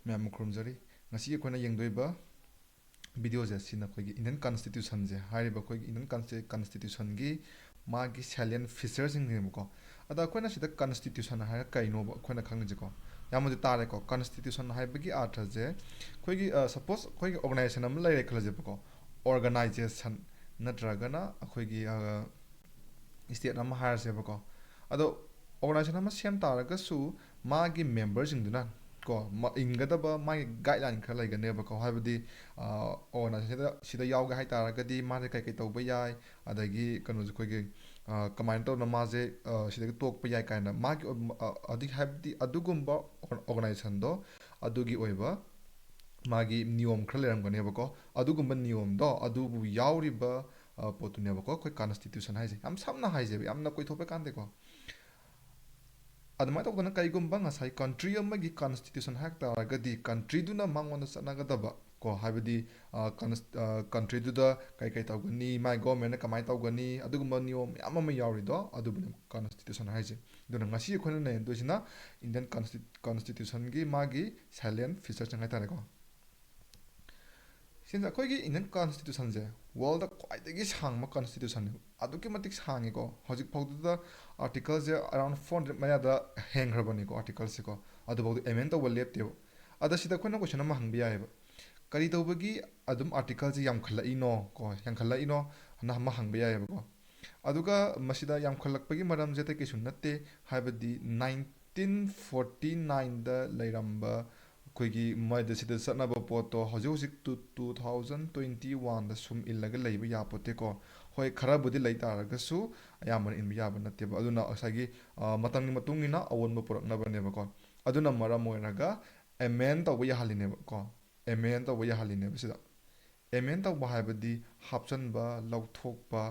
ꯃꯌꯥꯝ ꯈꯨꯔꯨꯝꯖꯔꯤ ꯉꯁꯤ ꯑꯩꯈꯣꯏꯅ ꯌꯦꯡꯗꯣꯏꯕ ꯚꯤꯗꯤꯑꯣꯁꯦ ꯁꯤꯅ ꯑꯩꯈꯣꯏꯒꯤ ꯏꯟꯗꯤꯌꯟ ꯀꯟꯁꯇꯤꯇ꯭ꯌꯨꯁꯟꯁꯦ ꯍꯥꯏꯔꯤꯕ ꯑꯩꯈꯣꯏꯒꯤ ꯏꯟꯗꯤꯌꯟ ꯀꯟꯁꯇꯤꯇ꯭ꯌꯨꯁꯟꯒꯤ ꯃꯥꯒꯤ ꯁꯦꯂꯤꯌꯟ ꯐꯤꯆꯔꯁꯤꯡꯅꯦꯕꯀꯣ ꯑꯗ ꯑꯩꯈꯣꯏꯅ ꯁꯤꯗ ꯀꯟꯁꯇꯤꯇ꯭ꯌꯨꯁꯟ ꯍꯥꯏꯔꯒ ꯀꯩꯅꯣꯕ ꯑꯩꯈꯣꯏꯅ ꯈꯪꯉꯤꯁꯦꯀꯣ ꯌꯥꯝꯅꯗꯤ ꯇꯥꯔꯦꯀꯣ ꯀꯟꯁꯇꯤꯇ꯭ꯌꯨꯁꯟ ꯍꯥꯏꯕꯒꯤ ꯑꯥꯔꯊꯁꯦ ꯑꯩꯈꯣꯏꯒꯤ ꯁꯄꯣꯁ ꯑꯩꯈꯣꯏꯒꯤ ꯑꯣꯔꯒꯅꯥꯏꯖꯦꯁꯟ ꯑꯃ ꯂꯩꯔꯦ ꯈꯜꯂꯁꯦꯕꯀꯣ ꯑꯣꯔꯒꯅꯥꯏꯖꯦꯁꯟ ꯅꯠꯇ꯭ꯔꯒꯅ ꯑꯩꯈꯣꯏꯒꯤ ꯁ꯭ꯇꯦꯠ ꯑꯃ ꯍꯥꯏꯔꯁꯦꯕꯀꯣ ꯑꯗꯣ ꯑꯣꯔꯒꯅꯥꯏꯖꯦꯁꯟ ꯑꯃ ꯁꯦꯝ ꯇꯥꯔꯒꯁꯨ ꯃꯥꯒꯤ ꯃꯦꯝꯕꯔꯁꯤꯡꯗꯨꯅ ꯀꯣ ꯏꯟꯒꯗꯕ ꯃꯥꯒꯤ ꯒꯥꯏꯗꯂꯥꯏꯟ ꯈꯔ ꯂꯩꯒꯅꯦꯕꯀꯣ ꯍꯥꯏꯕꯗꯤ ꯑꯣꯔꯒꯅꯥꯏꯖꯦꯁꯟꯁꯤꯗ ꯁꯤꯗ ꯌꯥꯎꯒꯦ ꯍꯥꯏꯇꯥꯔꯒꯗꯤ ꯃꯥꯁꯦ ꯀꯩ ꯇꯧꯕ ꯌꯥꯏ ꯑꯗꯒꯤ ꯀꯩꯅꯣꯁꯦ ꯑꯩꯈꯣꯏꯒꯤ ꯀꯃꯥꯏꯅ ꯇꯧꯅ ꯃꯥꯁꯦ ꯁꯤꯗꯒꯤ ꯇꯣꯛꯄ ꯌꯥꯏ ꯀꯥꯏꯅ ꯃꯥꯒꯤ ꯑꯗꯨꯒꯤ ꯍꯥꯏꯕꯗꯤ ꯑꯗꯨꯒꯨꯝꯕ ꯑꯣꯔꯒꯅꯥꯏꯖꯦꯁꯟꯗꯣ ꯑꯗꯨꯒꯤ ꯑꯣꯏꯕ ꯃꯥꯒꯤ ꯅꯤꯌꯣꯝ ꯈꯔ ꯂꯩꯔꯝꯒꯅꯦꯕꯀꯣ ꯑꯗꯨꯒꯨꯝꯕ ꯅꯤꯌꯣꯝꯗꯣ ꯑꯗꯨꯕꯨ ꯌꯥꯎꯔꯤꯕ ꯄꯣꯠꯇꯨꯅꯦꯕꯀꯣ ꯑꯩꯈꯣꯏ ꯀꯟꯁꯇꯤꯇ꯭ꯌꯨꯁꯟ ꯍꯥꯏꯁꯦ ꯌꯥꯝ ꯁꯝꯅ ꯍꯥꯏꯖꯦꯕ ꯌꯥꯝꯅ ꯀꯣꯏꯊꯣꯛꯄ ꯀꯥꯟꯗꯦꯀꯣ ꯑꯗꯨꯃꯥꯏꯅ ꯇꯧꯗꯅ ꯀꯩꯒꯨꯝꯕ ꯉꯁꯥꯏ ꯀꯟꯇ꯭ꯔꯤ ꯑꯃꯒꯤ ꯀꯟꯁꯇꯤꯇ꯭ꯌꯨꯁꯟ ꯍꯥꯏ ꯇꯥꯔꯒꯗꯤ ꯀꯟꯇ꯭ꯔꯤꯗꯨꯅ ꯃꯉꯣꯟꯗ ꯆꯠꯅꯒꯗꯕ ꯀꯣ ꯍꯥꯏꯕꯗꯤ ꯀꯟꯇ꯭ꯔꯤꯗꯨꯗ ꯀꯩ ꯇꯧꯒꯅꯤ ꯃꯥꯏ ꯒꯣꯔꯃꯦꯟꯅ ꯀꯃꯥꯏꯅ ꯇꯧꯒꯅꯤ ꯑꯗꯨꯒꯨꯝꯕ ꯅꯤꯌꯣꯝ ꯃꯌꯥꯝ ꯑꯃ ꯌꯥꯎꯔꯤꯗꯣ ꯑꯗꯨꯕꯨꯅꯤ ꯀꯟꯁꯇꯤꯇ꯭ꯌꯨꯁꯟ ꯍꯥꯏꯁꯦ ꯑꯗꯨꯅ ꯉꯁꯤ ꯑꯩꯈꯣꯏꯅ ꯅꯩꯅꯗꯣꯏꯁꯤꯅ ꯏꯟꯗꯤꯌꯟ ꯀꯟꯁꯇꯤꯇ꯭ꯌꯨꯁꯟꯒꯤ ꯃꯥꯒꯤ ꯁꯥꯏꯂꯦꯟ ꯐꯤꯆꯔꯁꯤꯡ ꯍꯥꯏꯇꯥꯔꯦꯀꯣ ꯁꯤꯅ ꯑꯩꯈꯣꯏꯒꯤ ꯏꯟꯗꯤꯌꯟ ꯀꯟꯁꯇꯤꯇ꯭ꯌꯨꯁꯟꯁꯦ ꯋꯥꯔꯜꯗ ꯈ꯭ꯋꯥꯏꯗꯒꯤ ꯁꯥꯡꯕ ꯀꯟꯁꯇꯤꯇ꯭ꯌꯨꯁꯟꯅꯦꯕ ꯑꯗꯨꯛꯀꯤ ꯃꯇꯤꯛ ꯁꯥꯡꯉꯤꯀꯣ ꯍꯧꯖꯤꯛ ꯐꯥꯎꯗꯨꯗ ꯑꯥꯔꯇꯤꯀꯜꯁꯦ ꯑꯔꯥꯎꯟ 400 ꯃꯌꯥꯗ ꯍꯦꯟꯈ꯭ꯔꯕꯅꯤꯀꯣ ꯑꯥꯔꯇꯤꯀꯜꯁꯦꯀꯣ ꯑꯗꯨꯐꯥꯎꯗ ꯑꯦꯃꯦꯟ ꯇꯧꯕ ꯂꯦꯞꯇꯦꯕ ꯑꯗ ꯁꯤꯗ ꯑꯩꯈꯣꯏꯅ ꯀꯣꯏꯁꯟ ꯑꯃ ꯍꯪꯕ ꯌꯥꯏꯑꯕ ꯀꯔꯤ ꯇꯧꯕꯒꯤ ꯑꯗꯨꯝ ꯑꯥꯔꯇꯤꯀꯜꯁꯦ ꯌꯥꯝꯈꯠꯂꯛꯏꯅꯣ ꯀꯣ ꯌꯥꯝꯈꯠꯂꯛꯏꯅꯣ ꯍꯥꯏꯅ ꯑꯃ ꯍꯪꯕ ꯌꯥꯏꯑꯕꯀꯣ ꯑꯗꯨꯒ ꯃꯁꯤꯗ ꯌꯥꯝꯈꯠꯂꯛꯄꯒꯤ ꯃꯔꯝꯁꯦ ꯑꯇꯩ ꯀꯩꯁꯨ ꯅꯠꯇꯦ ꯍꯥꯏꯕꯗꯤ 1949ꯗ ꯂꯩꯔꯝꯕ ꯑꯩꯈꯣꯏꯒꯤ ꯃꯣꯏꯗ ꯁꯤꯗ ꯆꯠꯅꯕ ꯄꯣꯠꯇꯣ ꯍꯧꯖꯤꯛ ꯍꯧꯖꯤꯛ 2021ꯗ ꯁꯨꯝ ꯏꯜꯂꯒ ꯂꯩꯕ ꯌꯥꯄꯣꯠꯇꯦꯀꯣ ꯍꯣꯏ ꯈꯔꯕꯨꯗꯤ ꯂꯩ ꯇꯥꯔꯒꯁꯨ ꯑꯌꯥꯝꯕꯅ ꯏꯟꯕ ꯌꯥꯕ ꯅꯠꯇꯦꯕ ꯑꯗꯨꯅ ꯉꯁꯥꯏꯒꯤ ꯃꯇꯝꯒꯤ ꯃꯇꯨꯡ ꯏꯟꯅ ꯑꯑꯣꯟꯕ ꯄꯨꯔꯛꯅꯕꯅꯦꯕꯀꯣ ꯑꯗꯨꯅ ꯃꯔꯝ ꯑꯣꯏꯔꯒ ꯑꯦꯃꯦꯟ ꯇꯧꯕ ꯌꯥꯍꯜꯂꯤꯅꯦꯕ ꯀꯣ ꯑꯦꯃꯦꯟ ꯇꯧꯕ ꯌꯥꯍꯜꯂꯤꯅꯦꯕ ꯁꯤꯗ ꯑꯦꯃꯦꯟ ꯇꯧꯕ ꯍꯥꯏꯕꯗꯤ ꯍꯥꯞꯆꯟꯕ ꯂꯧꯊꯣꯛꯄ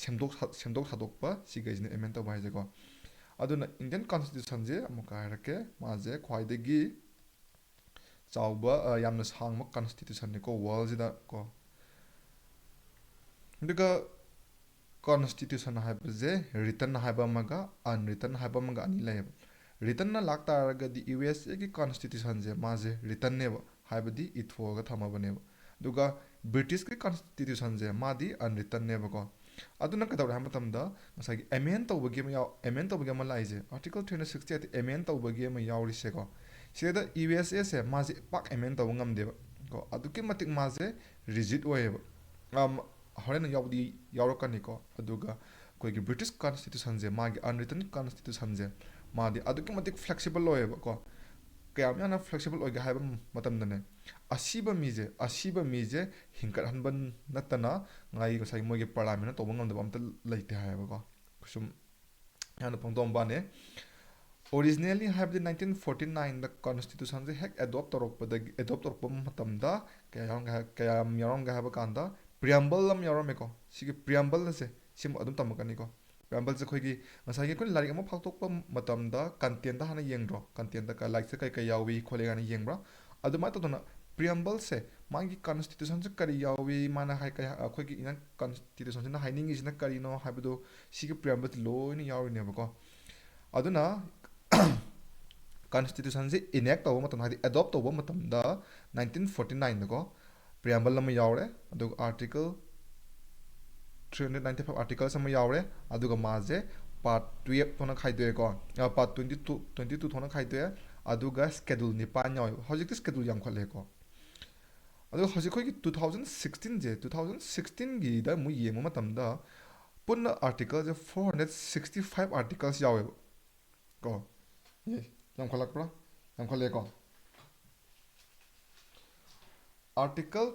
ꯁꯦꯝꯗꯣꯛ ꯁꯥꯗꯣꯛꯄ ꯁꯤꯈꯩꯁꯤꯅ ꯑꯦꯃꯦꯟ ꯇꯧꯕ ꯍꯥꯏꯁꯦꯀꯣ ꯑꯗꯨꯅ ꯏꯟꯗꯤꯌꯟ ꯀꯟꯁꯇꯤꯇ꯭ꯌꯨꯁꯟꯁꯦ ꯑꯃꯨꯛꯀ ꯍꯥꯏꯔꯛꯀꯦ ꯃꯥꯁꯦ ꯈ꯭ꯋꯥꯏꯗꯒꯤ ꯆꯥꯎꯕ ꯌꯥꯝꯅ ꯁꯥꯡꯕ ꯀꯟꯁꯇꯤꯇ꯭ꯌꯨꯁꯟꯅꯤꯀꯣ ꯋꯥꯔꯜꯁꯤꯗ ꯀꯣ ꯑꯗꯨꯒ ꯀꯣꯟꯁꯇꯤꯇ꯭ꯌꯨꯁꯟ ꯍꯥꯏꯕꯁꯦ ꯔꯤꯇꯟ ꯍꯥꯏꯕ ꯑꯃꯒ ꯑꯟꯔꯤꯇꯟ ꯍꯥꯏꯕ ꯑꯃꯒ ꯑꯅꯤ ꯂꯩꯌꯦꯕ ꯔꯤꯇꯟꯅ ꯂꯥꯛꯇꯥꯔꯒꯗꯤ ꯌꯨ ꯑꯦꯁ ꯑꯦꯒꯤ ꯀꯣꯟꯁꯇꯤꯇ꯭ꯌꯨꯁꯟꯁꯦ ꯃꯥꯁꯦ ꯔꯤꯇꯟꯅꯦꯕ ꯍꯥꯏꯕꯗꯤ ꯏꯊꯣꯛꯑꯒ ꯊꯝꯃꯕꯅꯦꯕ ꯑꯗꯨꯒ ꯕ꯭ꯔꯤꯇꯤꯁꯀꯤ ꯀꯣꯟꯁꯇꯤꯇ꯭ꯌꯨꯁꯟꯁꯦ ꯃꯥꯗꯤ ꯑꯟꯔꯤꯇꯟꯅꯦꯕꯀꯣ ꯑꯗꯨꯅ ꯀꯩꯗꯧꯔꯦ ꯍꯥꯏꯕ ꯃꯇꯝꯗ ꯉꯁꯥꯏꯒꯤ ꯑꯦꯃꯦꯟ ꯇꯧꯕꯒꯤ ꯑꯃ ꯂꯥꯛꯏꯁꯦ ꯑꯥꯔꯇꯤꯀꯜ 368 ꯑꯦꯃꯦꯟ ꯇꯧꯕꯒꯤ ꯑꯃ ꯌꯥꯎꯔꯤꯁꯦꯀꯣ ꯁꯤꯗ ꯌꯨ ꯑꯦꯁ ꯑꯦꯁꯦ ꯃꯥꯁꯦ ꯄꯥꯛ ꯑꯦꯃꯦꯟ ꯇꯧꯕ ꯉꯝꯗꯦꯕ ꯀꯣ ꯑꯗꯨꯛꯀꯤ ꯃꯇꯤꯛ ꯃꯥꯁꯦ ꯔꯤꯖꯤꯠ ꯑꯣꯏꯌꯦꯕ ꯍꯣꯔꯦꯟ ꯌꯥꯎꯕꯗꯤ ꯌꯥꯎꯔꯛꯀꯅꯤꯀꯣ ꯑꯗꯨꯒ ꯑꯩꯈꯣꯏꯒꯤ ꯕ꯭ꯔꯤꯇꯤꯁ ꯀꯟꯁꯇꯤꯇ꯭ꯌꯨꯁꯟꯁꯦ ꯃꯥꯒꯤ ꯑꯟꯔꯤꯇꯟ ꯀꯟꯁꯇꯤꯇ꯭ꯌꯨꯁꯟꯁꯦ ꯃꯥꯗꯤ ꯑꯗꯨꯛꯀꯤ ꯃꯇꯤꯛ ꯐ꯭ꯂꯦꯛꯁꯤꯕꯜ ꯑꯣꯏꯌꯦꯕꯀꯣ ꯀꯌꯥꯝ ꯌꯥꯝꯅ ꯐ꯭ꯂꯦꯛꯁꯤꯕꯜ ꯑꯣꯏꯒꯦ ꯍꯥꯏꯕ ꯃꯇꯝꯗꯅꯦ ꯑꯁꯤꯕ ꯃꯤꯁꯦ ꯍꯤꯡꯀꯠꯍꯟꯕ ꯅꯠꯇꯅ ꯉꯁꯥꯏ ꯃꯣꯏꯒꯤ ꯄꯥꯔꯂꯥꯃꯦꯟꯅ ꯇꯧꯕ ꯉꯝꯗꯕ ꯑꯝꯇ ꯂꯩꯇꯦ ꯍꯥꯏꯌꯦꯕꯀꯣ ꯁꯨꯝ ꯌꯥꯝꯅ ꯐꯣꯡꯗꯣꯛꯑꯝꯕꯅꯦ ꯑꯣꯔꯤꯖꯤꯅꯦꯜꯂꯤ ꯍꯥꯏꯕꯗꯤ 1949ꯗ ꯀꯣꯟꯁꯇꯤꯇ꯭ꯌꯨꯁꯟꯁꯦ ꯍꯦꯛ ꯑꯦꯗꯣꯞ ꯇꯧꯔꯛꯄ ꯃꯇꯝꯗ ꯀꯌꯥꯝ ꯌꯥꯎꯔꯝꯒꯦ ꯍꯥꯏꯕ ꯀꯥꯟꯗ ꯄ꯭ꯔꯤꯌꯝꯕꯜ ꯑꯃ ꯌꯥꯎꯔꯝꯃꯦꯀꯣ ꯁꯤꯒꯤ ꯄ꯭ꯔꯤꯌꯝꯕꯜ ꯑꯁꯦ ꯁꯤꯃ ꯑꯗꯨꯝ ꯇꯝꯃꯛꯀꯅꯤꯀꯣ ꯄ꯭ꯔꯤꯌꯝꯕꯜꯁꯦ ꯑꯩꯈꯣꯏꯒꯤ ꯉꯁꯥꯏꯒꯤ ꯑꯩꯈꯣꯏꯅ ꯂꯥꯏꯔꯤꯛ ꯑꯃ ꯐꯥꯛꯇꯣꯛꯄ ꯃꯇꯝꯗ ꯀꯟꯇꯦꯟꯗ ꯍꯥꯟꯅ ꯌꯦꯡꯗ꯭ꯔꯣ ꯀꯟꯇꯦꯟꯗ ꯂꯥꯏꯔꯤꯛꯁꯦ ꯀꯩ ꯌꯥꯎꯏ ꯈꯣꯠꯂꯤ ꯀꯥꯏꯅ ꯌꯦꯡꯕ꯭ꯔꯥ ꯑꯗꯨꯃꯥꯏꯅ ꯇꯧꯗꯅ ꯄ꯭ꯔꯤꯌꯝꯕꯜꯁꯦ ꯃꯥꯒꯤ ꯀꯟꯁꯇꯤꯇ꯭ꯌꯨꯁꯟꯁꯦ ꯀꯔꯤ ꯌꯥꯎꯏ ꯃꯥꯅ ꯑꯩꯈꯣꯏꯒꯤ ꯏꯟꯗꯤꯌꯟ ꯀꯟꯁꯇꯤꯇ꯭ꯌꯨꯁꯟꯁꯤꯅ ꯍꯥꯏꯅꯤꯡꯉꯤꯁꯤꯅ ꯀꯔꯤꯅꯣ ꯍꯥꯏꯕꯗꯣ ꯁꯤꯒꯤ ꯄ꯭ꯔꯤꯌꯝꯕꯜꯁꯦ ꯂꯣꯏꯅ ꯌꯥꯎꯔꯤꯅꯦꯕꯀꯣ ꯑꯗꯨꯅ ꯀꯟꯁꯇꯤꯇ꯭ꯌꯨꯁꯟꯁꯦ ꯏꯅꯦꯛ ꯇꯧꯕ ꯃꯇꯝꯗ ꯍꯥꯏꯗꯤ ꯑꯦꯗꯣꯞ ꯇꯧꯕ ꯃꯇꯝꯗ 1949ꯗꯀꯣ ꯄ꯭ꯔꯤꯌꯝꯕꯜ ꯑꯃ ꯌꯥꯎꯔꯦ ꯑꯗꯨꯒ ꯑꯥꯔꯇꯤꯀꯜ 395 ꯑꯥꯔꯇꯤꯀꯜꯁ ꯑꯃ ꯌꯥꯎꯔꯦ ꯑꯗꯨꯒ ꯃꯥꯁꯦ ꯄꯥꯔꯠ 12 ꯊꯣꯛꯅ ꯈꯥꯏꯗꯣꯛꯑꯦꯀꯣ ꯄꯥꯔꯠ 22 ꯊꯣꯛꯅ ꯈꯥꯏꯗꯣꯛꯑꯦ ꯑꯗꯨꯒ ꯁ꯭ꯀꯦꯗꯨꯜ 9 ꯌꯥꯎꯋꯦꯕ ꯍꯧꯖꯤꯛꯇꯤ ꯁ꯭ꯀꯦꯗꯨꯜ ꯌꯥꯝꯈꯠꯂꯦꯀꯣ ꯑꯗꯨꯒ ꯍꯧꯖꯤꯛ ꯑꯩꯈꯣꯏꯒꯤ 2016ꯒꯤꯗ ꯑꯃꯨꯛ ꯌꯦꯡꯕ ꯃꯇꯝꯗ ꯄꯨꯟꯅ ꯑꯥꯔꯇꯤꯀꯜꯁꯦ 465 ꯑꯥꯔꯇꯤꯀꯜꯁ ꯌꯥꯎꯋꯦꯕ ꯀꯣ ꯌꯥꯝꯈꯠꯂꯛꯄ꯭ꯔꯥ ꯌꯥꯝꯈꯠꯂꯦꯀꯣ ꯑꯥꯔꯇꯤꯀꯜ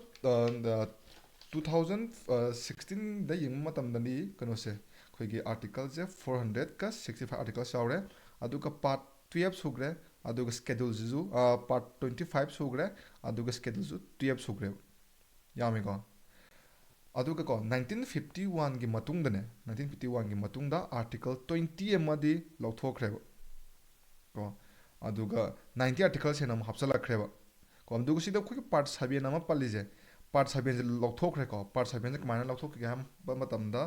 2016ꯗ ꯌꯦꯡꯕ ꯃꯇꯝꯗꯗꯤ ꯀꯩꯅꯣꯁꯦ ꯑꯩꯈꯣꯏꯒꯤ ꯑꯥꯔꯇꯤꯀꯜꯁꯦ 465 ꯑꯥꯔꯇꯤꯀꯜꯁ ꯌꯥꯎꯔꯦ ꯑꯗꯨꯒ ꯄꯥꯔꯠ 12 ꯁꯨꯈ꯭ꯔꯦ ꯑꯗꯨꯒ ꯁ꯭ꯀꯦꯗꯨꯜꯁꯤꯁꯨ ꯄꯥꯔꯠ 25 ꯁꯨꯈ꯭ꯔꯦ ꯑꯗꯨꯒ ꯁ꯭ꯀꯦꯗꯨꯜꯁꯨ 12 ꯁꯨꯈ꯭ꯔꯦꯕ ꯌꯥꯝꯃꯦꯀꯣ ꯑꯗꯨꯒ 1951ꯒꯤ ꯃꯇꯨꯡꯗꯅꯦ 1951ꯒꯤ ꯃꯇꯨꯡꯗ ꯑꯥꯔꯇꯤꯀꯜ 20 ꯑꯃꯗꯤ ꯂꯧꯊꯣꯛꯈ꯭ꯔꯦꯕ ꯀꯣ ꯑꯗꯨꯒ 90 ꯑꯥꯔꯇꯤꯀꯜꯁ ꯍꯦꯟꯅ ꯑꯃꯨꯛ ꯍꯥꯞꯆꯤꯜꯂꯛꯈ꯭ꯔꯦꯕ ꯀꯣ ꯑꯗꯨꯒ ꯁꯤꯗ ꯑꯩꯈꯣꯏꯒꯤ ꯄꯥꯔꯠ 7 ꯑꯃ ꯄꯜꯂꯤꯁꯦ ꯄꯥꯔꯠ 7ꯁꯦ ꯂꯧꯊꯣꯛꯈ꯭ꯔꯦꯀꯣ ꯄꯥꯔꯠ 7ꯁꯦ ꯀꯃꯥꯏꯅ ꯂꯧꯊꯣꯛꯈꯤꯒꯦ ꯍꯥꯏꯕ ꯃꯇꯝꯗ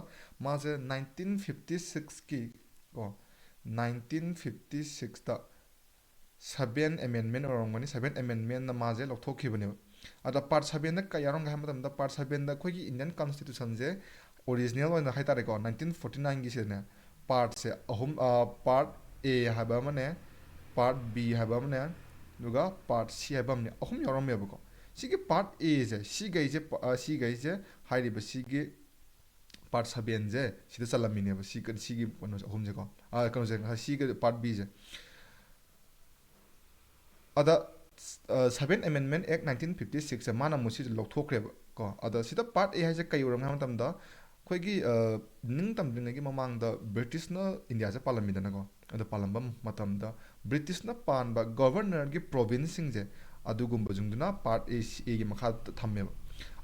ꯃꯥꯁꯦ 1956ꯀꯤ ꯀꯣ 1956ꯇ 7 amendment ꯑꯣꯏꯔꯝꯒꯅꯤ 7 amendmentꯅ ꯃꯥꯁꯦ ꯂꯧꯊꯣꯛꯈꯤꯕꯅꯦꯕ ꯑꯗ ꯄꯥꯔꯠ 7ꯗ ꯀꯩ ꯌꯥꯎꯔꯝꯒꯦ ꯍꯥꯏꯕ ꯃꯇꯝꯗ ꯄꯥꯔꯠ 7ꯗ ꯑꯩꯈꯣꯏꯒꯤ ꯏꯟꯗꯤꯌꯟ ꯀꯟꯁꯇꯤꯇ꯭ꯌꯨꯁꯟꯁꯦ ꯑꯣꯔꯤꯖꯤꯅꯦꯜ ꯑꯣꯏꯅ ꯍꯥꯏꯇꯥꯔꯦꯀꯣ 1949ꯒꯤꯁꯤꯗꯅꯦ ꯄꯥꯔꯠꯁꯦ ꯑꯍꯨꯝ ꯄꯥꯔꯠ ꯑꯦ ꯍꯥꯏꯕ ꯑꯃꯅꯦ ꯄꯥꯔꯠ ꯕꯤ ꯍꯥꯏꯕ ꯑꯃꯅꯦ ꯑꯗꯨꯒ ꯄꯥꯔꯠ ꯁꯤ ꯍꯥꯏꯕ ꯑꯃꯅꯦ ꯑꯍꯨꯝ ꯌꯥꯎꯔꯝꯃꯦꯕꯀꯣ ꯁꯤꯒꯤ ꯄꯥꯔꯠ ꯑꯦꯁꯦ ꯁꯤꯒꯩꯁꯦ ꯍꯥꯏꯔꯤꯕ ꯁꯤꯒꯤ ꯄꯥꯔꯠ 7ꯁꯦ ꯁꯤꯗ ꯆꯜꯂꯝꯃꯤꯅꯦꯕ ꯁꯤꯒꯤ ꯀꯩꯅꯣꯁꯦ ꯑꯍꯨꯝꯁꯦꯀꯣ ꯀꯩꯅꯣꯁꯦ ꯁꯤꯒꯤ ꯄꯥꯔꯠ ꯕꯤꯁꯦ ꯑꯗ 7 ꯑꯦꯃꯦꯟꯃꯦꯟ ꯑꯦꯛ 1956ꯁꯦ ꯃꯥꯅ ꯑꯃꯨꯛ ꯁꯤꯁꯦ ꯂꯧꯊꯣꯛꯈ꯭ꯔꯦꯕ ꯀꯣ ꯑꯗ ꯁꯤꯗ ꯄꯥꯔꯠ ꯑꯦ ꯍꯥꯏꯁꯦ ꯀꯩ ꯑꯣꯏꯔꯝꯒꯦ ꯍꯥꯏꯕ ꯃꯇꯝꯗ ꯑꯩꯈꯣꯏꯒꯤ ꯅꯤꯡꯇꯝꯗ꯭ꯔꯤꯉꯩꯒꯤ ꯃꯃꯥꯡꯗ ꯕ꯭ꯔꯤꯇꯤꯁꯅ ꯏꯟꯗꯤꯌꯥꯁꯦ ꯄꯥꯜꯂꯝꯃꯤꯗꯅꯀꯣ ꯑꯗ ꯄꯥꯜꯂꯝꯕ ꯃꯇꯝꯗ ꯕ꯭ꯔꯤꯇꯤꯁꯅ ꯄꯥꯟꯕ ꯒꯚꯔꯅꯔꯒꯤ ꯄ꯭ꯔꯣꯚꯤꯟꯁꯁꯤꯡꯁꯦ ꯑꯗꯨꯒꯨꯝꯕꯁꯤꯡꯗꯨꯅ ꯄꯥꯔꯠ ꯑꯦꯒꯤ ꯃꯈꯥꯗ ꯊꯝꯃꯦꯕ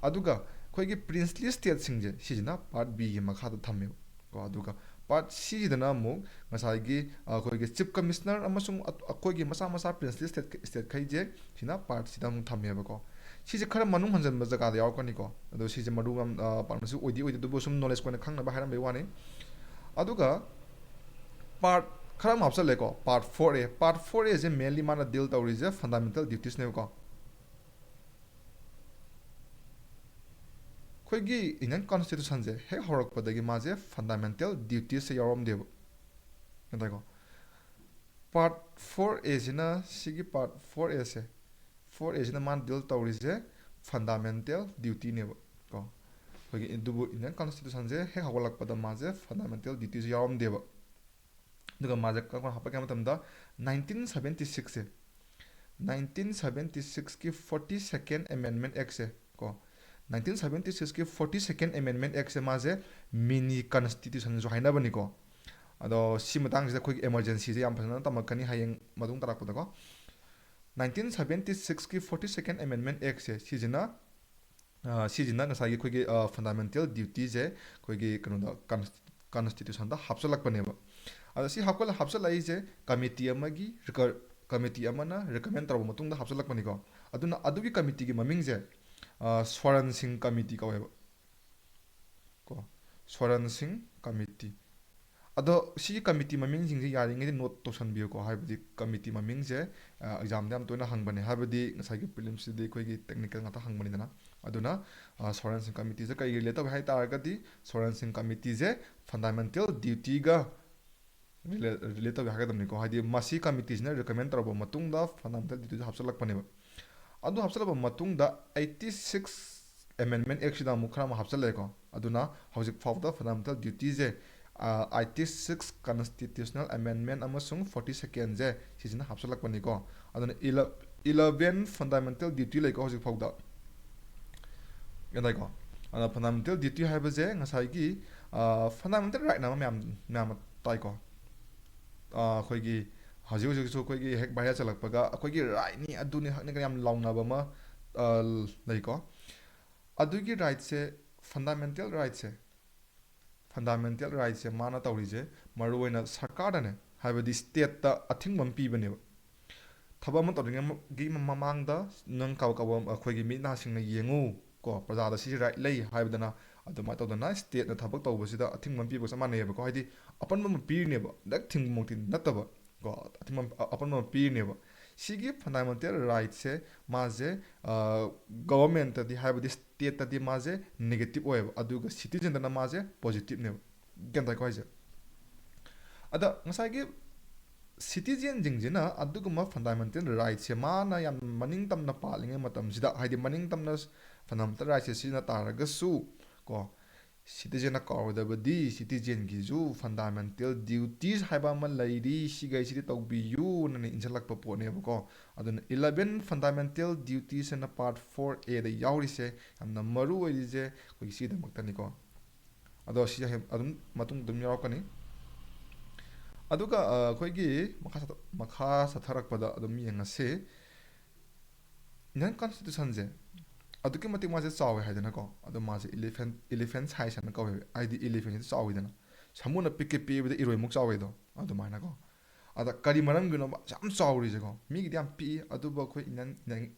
ꯑꯗꯨꯒ ꯑꯩꯈꯣꯏꯒꯤ ꯄ꯭ꯔꯤꯟꯁꯂꯤ ꯁ꯭ꯇꯦꯠꯁꯤꯡꯁꯦ ꯁꯤꯁꯤꯅ ꯄꯥꯔꯠ ꯕꯤꯒꯤ ꯃꯈꯥꯗ ꯊꯝꯃꯦꯕ ꯀꯣ ꯑꯗꯨꯒ ꯄꯥꯔꯠ ꯁꯤꯁꯤꯗꯅ ꯑꯃꯨꯛ ꯉꯁꯥꯏꯒꯤ ꯑꯩꯈꯣꯏꯒꯤ ꯆꯤꯞ ꯀꯃꯤꯁꯅꯔ ꯑꯃꯁꯨꯡ ꯑꯩꯈꯣꯏꯒꯤ ꯃꯆꯥ ꯃꯆꯥ ꯄ꯭ꯔꯤꯟꯁꯂꯤ ꯁ꯭ꯇꯦꯠꯈꯩꯁꯦ ꯁꯤꯅ ꯄꯥꯔꯠ ꯁꯤꯗ ꯑꯃꯨꯛ ꯊꯝꯃꯦꯕꯀꯣ ꯁꯤꯁꯦ ꯈꯔ ꯃꯅꯨꯡ ꯍꯟꯖꯤꯟꯕ ꯖꯒꯥꯗ ꯌꯥꯎꯔꯛꯀꯅꯤꯀꯣ ꯑꯗꯣ ꯁꯤꯁꯦ ꯃꯔꯨ ꯌꯥꯝ ꯄꯥꯔꯠꯃꯁꯨ ꯑꯣꯏꯗꯤ ꯑꯗꯨꯕꯨ ꯁꯨꯝ ꯅꯣꯂꯦꯖ ꯑꯣꯏꯅ ꯈꯪꯅꯕ ꯍꯥꯏꯔꯝꯕꯩ ꯋꯥꯅꯤ ꯑꯗꯨꯒ ꯄꯥꯔꯠ ꯈꯔ ꯑꯃ ꯍꯥꯞꯆꯜꯂꯦꯀꯣ ꯄꯥꯔꯠ 4A ꯁꯦ ꯃꯦꯟꯂꯤ ꯃꯥꯅ ꯗꯤꯜ ꯇꯧꯔꯤꯁꯦ ꯐꯟꯗꯥꯃꯦꯟꯇꯦꯜ ꯗ꯭ꯌꯨꯇꯤꯁꯅꯦꯕꯀꯣ ꯑꯩꯈꯣꯏꯒꯤ ꯏꯟꯗꯤꯌꯟ ꯀꯣꯟꯁꯇꯤꯇ꯭ꯌꯨꯁꯟꯁꯦ ꯍꯦꯛ ꯍꯧꯔꯛꯄꯗꯒꯤ ꯃꯥꯁꯦ ꯐꯟꯗꯥꯃꯦꯟꯇꯦꯜ ꯗ꯭ꯌꯨꯇꯤꯁꯁꯦ ꯌꯥꯎꯔꯝꯗꯦꯕ ꯀꯩꯇꯥꯏꯀꯣ ꯄꯥꯔꯠ 4A ꯁꯤꯅ ꯁꯤꯒꯤ ꯄꯥꯔꯠ 4A ꯁꯤꯅ ꯃꯥꯅ ꯗꯤꯜ ꯇꯧꯔꯤꯁꯦ ꯐꯟꯗꯥꯃꯦꯟꯇꯦꯜ ꯗ꯭ꯌꯨꯇꯤꯅꯦꯕ ꯀꯣ ꯑꯩꯈꯣꯏꯒꯤ ꯑꯗꯨꯕꯨ ꯏꯟꯗꯤꯌꯟ ꯀꯣꯟꯁꯇꯤꯇ꯭ꯌꯨꯁꯟꯁꯦ ꯍꯦꯛ ꯍꯧꯒꯠꯂꯛꯄꯗ ꯃꯥꯁꯦ ꯐꯟꯗꯥꯃꯦꯟꯇꯦꯜ ꯗ꯭ꯌꯨꯇꯤꯁꯦ ꯌꯥꯎꯔꯝꯗꯦꯕ ꯑꯗꯨꯒ ꯃꯥꯁꯦ ꯀꯔꯝ ꯍꯥꯞꯄꯛꯀꯦ ꯍꯥꯏꯕ ꯃꯇꯝꯗ 1976ꯁꯦ 1976ꯀꯤ 42nd ꯑꯦꯃꯦꯟꯃꯦꯟ ꯑꯦꯛꯁꯦ ꯀꯣ 1976ꯀꯤ 42nd ꯑꯦꯃꯦꯟꯃꯦꯟ ꯑꯦꯛꯁꯦ ꯃꯥꯁꯦ ꯃꯤꯅꯤ ꯀꯟꯁꯇꯤꯇ꯭ꯌꯨꯁꯟꯁꯨ ꯍꯥꯏꯅꯕꯅꯤꯀꯣ ꯑꯗꯣ ꯁꯤ ꯃꯇꯥꯡꯁꯤꯗ ꯑꯩꯈꯣꯏꯒꯤ ꯑꯦꯃꯔꯖꯦꯟꯁꯤꯁꯦ ꯌꯥꯝ ꯐꯖꯅ ꯇꯝꯃꯛꯀꯅꯤ ꯍꯌꯦꯡ ꯃꯇꯨꯡ ꯇꯥꯔꯛꯄꯗꯀꯣ 1976ꯀꯤ 42nd ꯑꯦꯃꯦꯟꯃꯦꯟ ꯑꯦꯛꯁꯦ ꯁꯤꯁꯤꯅ ꯉꯁꯥꯏꯒꯤ ꯑꯩꯈꯣꯏꯒꯤ ꯐꯟꯗꯥꯃꯦꯟꯇꯦꯜ ꯗ꯭ꯌꯨꯇꯤꯁꯦ ꯑꯩꯈꯣꯏꯒꯤ ꯀꯩꯅꯣꯗ ꯀꯟꯁꯇꯤꯇ꯭ꯌꯨꯁꯟꯗ ꯍꯥꯞꯆꯤꯜꯂꯛꯄꯅꯦꯕ ꯑꯗꯣ ꯁꯤ ꯍꯥꯞꯆꯤꯜꯂꯛꯏꯁꯦ ꯀꯃꯤꯇꯤ ꯑꯃꯅ ꯔꯤꯀꯃꯦꯟ ꯇꯧꯔꯕ ꯃꯇꯨꯡꯗ ꯍꯥꯞꯆꯤꯜꯂꯛꯄꯅꯤꯀꯣ ꯑꯗꯨꯅ ꯑꯗꯨꯒꯤ ꯀꯃꯤꯇꯤꯒꯤ ꯃꯃꯤꯡꯁꯦ ꯁ꯭ꯋꯥꯔꯟ ꯁꯤꯡ ꯀꯃꯤꯇꯤ ꯀꯧꯋꯦꯕ ꯀꯣ ꯁ꯭ꯋꯥꯔꯟ ꯁꯤꯡ ꯀꯃꯤꯇꯤ ꯑꯗꯣ ꯁꯤꯒꯤ ꯀꯃꯤꯇꯤ ꯃꯃꯤꯡꯁꯤꯡꯁꯦ ꯌꯥꯔꯤꯉꯩꯗꯤ ꯅꯣꯠ ꯇꯧꯁꯟꯕꯤꯌꯨꯀꯣ ꯍꯥꯏꯕꯗꯤ ꯀꯃꯤꯇꯤ ꯃꯃꯤꯡꯁꯦ ꯑꯦꯛꯖꯥꯝꯗ ꯌꯥꯝ ꯇꯣꯏꯅ ꯍꯪꯕꯅꯦ ꯍꯥꯏꯕꯗꯤ ꯉꯁꯥꯏꯒꯤ ꯄ꯭ꯔꯤꯂꯤꯝꯁꯤꯗꯤ ꯑꯩꯈꯣꯏꯒꯤ ꯇꯦꯛꯅꯤꯀꯦꯜ ꯉꯥꯛꯇ ꯍꯪꯕꯅꯤꯗꯅ ꯑꯗꯨꯅ ꯁꯣꯔꯦꯟ ꯁꯤꯡ ꯀꯃꯤꯇꯤꯁꯦ ꯀꯩ ꯔꯤꯂꯦꯠ ꯇꯧꯏ ꯍꯥꯏ ꯇꯥꯔꯒꯗꯤ ꯁꯣꯔꯦꯟ ꯁꯤꯡ ꯀꯃꯤꯇꯤꯁꯦ ꯐꯟꯗꯥꯃꯦꯟꯇꯦꯜ ꯗ꯭ꯌꯨꯇꯤꯒ ꯔꯤꯂꯦꯠ ꯇꯧꯏ ꯍꯥꯏꯒꯗꯕꯅꯤꯀꯣ ꯍꯥꯏꯗꯤ ꯃꯁꯤ ꯀꯃꯤꯇꯤꯁꯤꯅ ꯔꯤꯀꯃꯦꯟ ꯇꯧꯔꯕ ꯃꯇꯨꯡꯗ ꯐꯟꯗꯥꯃꯦꯟꯇꯦꯜ ꯗ꯭ꯌꯨꯇꯤꯁꯦ ꯍꯥꯞꯆꯤꯜꯂꯛꯄꯅꯦꯕ ꯑꯗꯨ ꯍꯥꯞꯆꯤꯜꯂꯕ ꯃꯇꯨꯡꯗ 86 ꯑꯦꯃꯦꯟꯃꯦꯟ ꯑꯦꯛꯁꯤꯗ ꯑꯃꯨꯛ ꯈꯔ ꯑꯃꯨꯛ ꯍꯥꯞꯆꯤꯜꯂꯛꯑꯦꯀꯣ ꯑꯗꯨꯅ ꯍꯧꯖꯤꯛ ꯐꯥꯎꯕꯗ ꯐꯟꯗꯥꯃꯦꯟꯇꯦꯜ ꯗ꯭ꯌꯨꯇꯤꯁꯦ 86 ꯀꯟꯁꯇꯤꯇ꯭ꯌꯨꯁꯅꯦꯜ ꯑꯦꯃꯦꯟꯃꯦꯟ ꯑꯃꯁꯨꯡ 42nd ꯁꯤꯁꯤꯅ ꯍꯥꯞꯆꯤꯜꯂꯛꯄꯅꯤꯀꯣ ꯑꯗꯨꯅ 11 ꯐꯟꯗꯥꯃꯦꯟꯇꯦꯜ ꯗ꯭ꯌꯨꯇꯤ ꯂꯩꯀꯣ ꯍꯧꯖꯤꯛ ꯐꯥꯎꯗ ꯀꯩꯇꯥꯏꯀꯣ ꯑꯗ ꯐꯟꯗꯥꯃꯦꯟꯇꯦꯜ ꯗ꯭ꯌꯨꯇꯤ ꯍꯥꯏꯕꯁꯦ ꯉꯁꯥꯏꯒꯤ ꯐꯟꯗꯥꯃꯦꯟꯇꯦꯜ ꯔꯥꯏꯠ ꯑꯃ ꯃꯌꯥꯝ ꯇꯥꯏꯀꯣ ꯑꯩꯈꯣꯏꯒꯤ ꯍꯧꯖꯤꯛꯁꯨ ꯑꯩꯈꯣꯏꯒꯤ ꯍꯦꯛ ꯚꯥꯏꯔꯦꯜ ꯆꯠꯂꯛꯄꯒ ꯑꯩꯈꯣꯏꯒꯤ ꯔꯥꯏꯠꯅꯤ ꯑꯗꯨꯅꯤ ꯍꯛꯅꯤꯒ ꯌꯥꯝ ꯂꯥꯎꯅꯕ ꯑꯃ ꯂꯩꯀꯣ ꯑꯗꯨꯒꯤ ꯔꯥꯏꯠꯁꯦ ꯐꯟꯗꯥꯃꯦꯟꯇꯦꯜ ꯔꯥꯏꯠꯁꯦ ꯃꯥꯅ ꯇꯧꯔꯤꯁꯦ ꯃꯔꯨꯑꯣꯏꯅ ꯁꯔꯀꯥꯔꯗꯅꯦ ꯍꯥꯏꯕꯗꯤ ꯁ꯭ꯇꯦꯠꯇ ꯑꯊꯤꯡꯕ ꯑꯃ ꯄꯤꯕꯅꯦꯕ ꯊꯕꯛ ꯑꯃ ꯇꯧꯔꯤꯉꯩꯒꯤ ꯃꯃꯥꯡꯗ ꯅꯪ ꯀꯕ ꯑꯩꯈꯣꯏꯒꯤ ꯃꯤꯠ ꯅꯥꯁꯤꯡꯅ ꯌꯦꯡꯉꯨ ꯀꯣ ꯄ꯭ꯔꯖꯥꯗ ꯁꯤꯁꯤ ꯔꯥꯏꯠ ꯂꯩ ꯍꯥꯏꯕꯗꯅ ꯑꯗꯨꯃꯥꯏꯅ ꯇꯧꯗꯅ ꯁ꯭ꯇꯦꯠꯅ ꯊꯕꯛ ꯇꯧꯕꯁꯤꯗ ꯑꯊꯤꯡꯕ ꯑꯃ ꯄꯤꯕꯒ ꯆꯞ ꯃꯥꯟꯅꯩꯌꯦꯕꯀꯣ ꯍꯥꯏꯗꯤ ꯑꯄꯟꯕ ꯑꯃ ꯄꯤꯔꯤꯅꯦꯕ ꯗꯥꯏꯔꯦꯛ ꯊꯤꯡꯕꯃꯛꯇꯤ ꯅꯠꯇꯕ ꯀꯣ ꯑꯄꯟꯕ ꯑꯃ ꯄꯤꯔꯤꯅꯦꯕ ꯁꯤꯒꯤ ꯐꯟꯗꯥꯃꯦꯟꯇꯦꯜ ꯔꯥꯏꯠꯁꯦ ꯃꯥꯁꯦ ꯒꯚꯔꯟꯃꯦꯟꯇꯗꯤ ꯍꯥꯏꯕꯗꯤ ꯁ꯭ꯇꯦꯠꯇꯗꯤ ꯃꯥꯁꯦ ꯅꯦꯒꯦꯇꯤꯞ ꯑꯣꯏꯌꯦꯕ ꯑꯗꯨꯒ ꯁꯤꯇꯤꯖꯦꯟꯗꯅ ꯃꯥꯁꯦ ꯄꯣꯖꯤꯇꯤꯞꯅꯦꯕ ꯒ꯭ꯌꯥꯟ ꯇꯥꯏꯀꯣ ꯍꯥꯏꯁꯦ ꯑꯗ ꯉꯁꯥꯏꯒꯤ ꯁꯤꯇꯤꯖꯦꯟꯁꯤꯡꯁꯤꯅ ꯑꯗꯨꯒꯨꯝꯕ ꯐꯟꯗꯥꯃꯦꯟꯇꯦꯜ ꯔꯥꯏꯠꯁꯦ ꯃꯥꯅ ꯌꯥꯝ ꯃꯅꯤꯡ ꯇꯝꯅ ꯄꯥꯜꯂꯤꯉꯩ ꯃꯇꯝꯁꯤꯗ ꯍꯥꯏꯗꯤ ꯃꯅꯤꯡ ꯇꯝꯅ ꯐꯟꯗꯥꯃꯦꯟꯇꯦꯜ ꯔꯥꯏꯠꯁꯦ ꯁꯤꯖꯤꯟꯅ ꯇꯥꯔꯒꯁꯨ ꯀꯣ ꯁꯤꯇꯤꯖꯦꯟꯅ ꯀꯥꯎꯔꯣꯏꯗꯕꯗꯤ ꯁꯤꯇꯤꯖꯦꯟꯒꯤꯁꯨ ꯐꯟꯗꯥꯃꯦꯟꯇꯦꯜ ꯗ꯭ꯌꯨꯇꯤꯁ ꯍꯥꯏꯕ ꯑꯃ ꯂꯩꯔꯤ ꯁꯤꯒꯩꯁꯤꯗꯤ ꯇꯧꯕꯤꯌꯨꯅ ꯏꯟꯁꯤꯜꯂꯛꯄ ꯄꯣꯠꯅꯦꯕꯀꯣ ꯑꯗꯨꯅ 11 ꯐꯟꯗꯥꯃꯦꯟꯇꯦꯜ ꯗ꯭ꯌꯨꯇꯤꯁꯅ ꯄꯥꯔꯠ 4A ꯗ ꯌꯥꯎꯔꯤꯁꯦ ꯌꯥꯝꯅ ꯃꯔꯨ ꯑꯣꯏꯔꯤꯁꯦ ꯑꯩꯈꯣꯏꯒꯤ ꯁꯤꯒꯤꯗꯃꯛꯇꯅꯤꯀꯣ ꯑꯗꯣ ꯁꯤꯁꯦ ꯑꯗꯨꯝ ꯃꯇꯨꯡ ꯑꯗꯨꯝ ꯌꯥꯎꯔꯛꯀꯅꯤ ꯑꯗꯨꯒ ꯑꯩꯈꯣꯏꯒꯤ ꯃꯈꯥ ꯆꯠꯊꯔꯛꯄꯗ ꯑꯗꯨꯝ ꯌꯦꯡꯉꯁꯤ ꯏꯟꯗꯤꯌꯟ ꯀꯟꯁꯇꯤꯇ꯭ꯌꯨꯁꯟꯁꯦ ꯑꯗꯨꯛꯀꯤ ꯃꯇꯤꯛ ꯃꯥꯁꯦ ꯆꯥꯎꯋꯦ ꯍꯥꯏꯗꯅꯀꯣ ꯑꯗꯣ ꯃꯥꯁꯦ ꯏꯂꯤꯐꯦꯟ ꯁꯥꯏꯖ ꯍꯥꯏꯅ ꯀꯧꯋꯦꯕ ꯍꯥꯏꯗꯤ ꯏꯂꯤꯐꯦꯟꯁꯤ ꯆꯥꯎꯋꯤꯗꯅ ꯁꯃꯨꯅ ꯄꯤꯛꯑꯕꯗ ꯏꯔꯣꯏꯃꯨꯛ ꯆꯥꯎꯋꯦꯗꯣ ꯑꯗꯨꯃꯥꯏꯅꯀꯣ ꯑꯗ ꯀꯔꯤ ꯃꯔꯝꯒꯤꯅꯣ ꯌꯥꯝ ꯆꯥꯎꯔꯤꯁꯦꯀꯣ ꯃꯤꯒꯤꯗꯤ ꯌꯥꯝ ꯄꯤꯛꯏ ꯑꯗꯨꯕꯨ ꯑꯩꯈꯣꯏ